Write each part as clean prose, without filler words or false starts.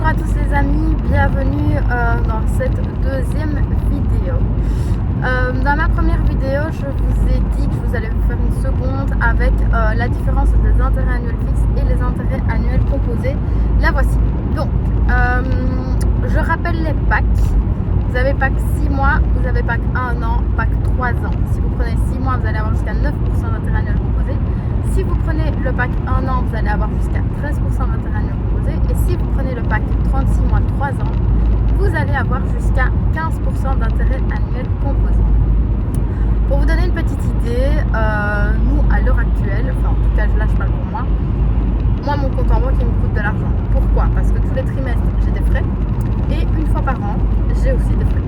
Bonjour à tous les amis, bienvenue dans cette deuxième vidéo. Dans ma première vidéo, je vous ai dit que vous allez vous faire une seconde avec la différence des intérêts annuels fixes et les intérêts annuels composés. La voici. Donc, je rappelle les packs. Vous avez pack 6 mois, vous avez pack 1 an, pack 3 ans. Si vous prenez 6 mois, vous allez avoir jusqu'à 9% d'intérêt annuel composé. Si vous prenez le pack 1 an, vous allez avoir jusqu'à 13% d'intérêt annuel composé. Et si vous prenez le pack 36 mois, 3 ans, vous allez avoir jusqu'à 15% d'intérêt annuel composé. Pour vous donner une petite idée, nous à l'heure actuelle, enfin en tout cas là je parle pour moi, mon compte en banque il me coûte de l'argent. Pourquoi? Parce que tous les trimestres j'ai des frais et une fois par an j'ai aussi des frais.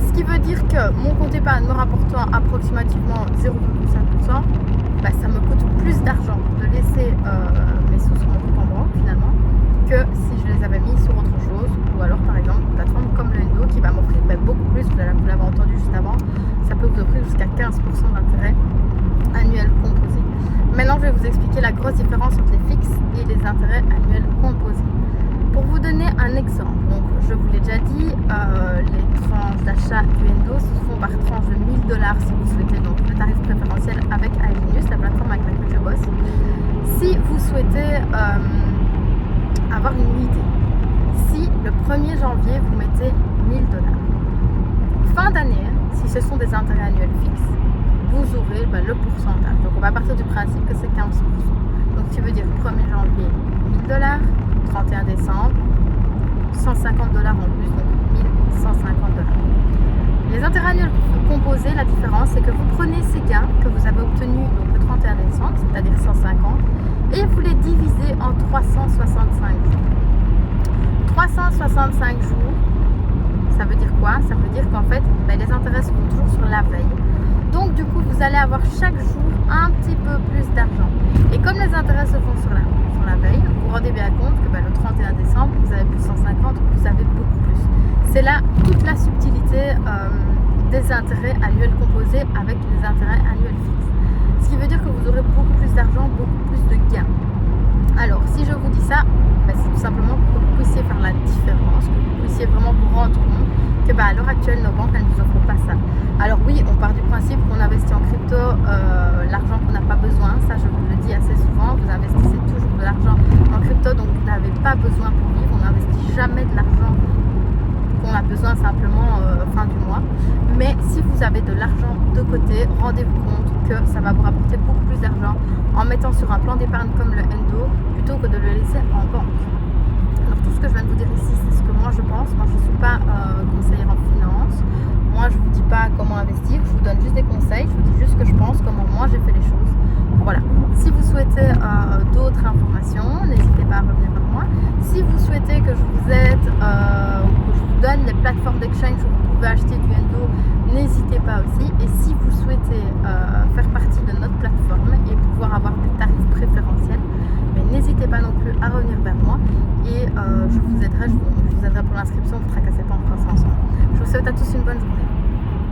Ce qui veut dire que mon compte épargne me rapportant approximativement 0,5%, ça me coûte plus d'argent de laisser mes sous sur mon compte en banque finalement que si je les avais mis sur autre chose, ou alors par exemple une plateforme comme le Endo qui va m'offrir beaucoup plus, vous l'avez entendu juste avant, ça peut vous offrir jusqu'à 15% d'intérêt annuel composé. Maintenant je vais vous expliquer la grosse différence entre les fixes et les intérêts annuels composés. Pour vous donner un exemple, donc je vous l'ai déjà dit, les tranches d'achat du Endo se font par tranche de 1000 $ si vous souhaitez, donc le tarif préférentiel avec Alinus, la plateforme avec laquelle je bosse. Si vous souhaitez avoir une unité, si le 1er janvier vous mettez 1000 $, fin d'année, si ce sont des intérêts annuels fixes, vous aurez le pourcentage. Donc on va partir du principe que c'est 15%. Donc ce qui veut dire 1er janvier 1000 $, 31 décembre, 150 $ en plus, donc 1150 $. Les intérêts annuels composés, la différence, c'est que vous prenez ces gains que vous avez obtenus donc, le 31 décembre, c'est-à-dire 150, et vous les divisez en 365 jours. 365 jours, ça veut dire quoi? Ça veut dire qu'en fait, les intérêts seront toujours sur la veille. Donc du coup, vous allez avoir chaque jour un petit peu plus d'argent. Et comme les intérêts se font sur la veille, vous vous rendez bien compte que le 31 décembre, vous avez plus 150, vous avez beaucoup plus. C'est là toute la subtilité des intérêts annuels composés avec les intérêts annuels fixes. Ce qui veut dire que vous aurez beaucoup plus d'argent, beaucoup plus de gains. Alors, si je vous dis ça, c'est tout simplement pour que vous puissiez faire la différence, que vous puissiez vraiment vous rendre compte que à l'heure actuelle, nos banques, elles ne nous offrent pas ça. Alors oui, on part du principe qu'on investit en crypto l'argent qu'on n'a pas besoin. Ça, je vous le dis assez souvent. Vous investissez toujours de l'argent en crypto, donc vous n'avez pas besoin pour vivre. On n'investit jamais de l'argent qu'on a besoin simplement fin du mois. Mais si vous avez de l'argent de côté, rendez-vous compte que ça va vous rapporter beaucoup plus d'argent en mettant sur un plan d'épargne comme le Endo plutôt que de le laisser en banque. Alors tout ce que je viens de vous dire ici, c'est ce que moi je pense. Moi je ne suis pas conseillère en finance. Moi je ne vous dis pas comment investir, je vous donne juste des conseils, je vous dis juste ce que je pense, comment moi j'ai fait les choses. Voilà. Si vous souhaitez d'autres informations, n'hésitez pas à revenir vers moi. Si vous souhaitez que je vous aide ou que je vous donne les plateformes d'exchange où vous pouvez acheter du Endo, n'hésitez pas aussi. Et si vous souhaitez faire partie de notre plateforme et pouvoir avoir des tarifs préférentiels, n'hésitez pas non plus à revenir vers moi et je vous aiderai pour l'inscription, vous ne tracassez pas, on fera ça ensemble. Je vous souhaite à tous une bonne journée.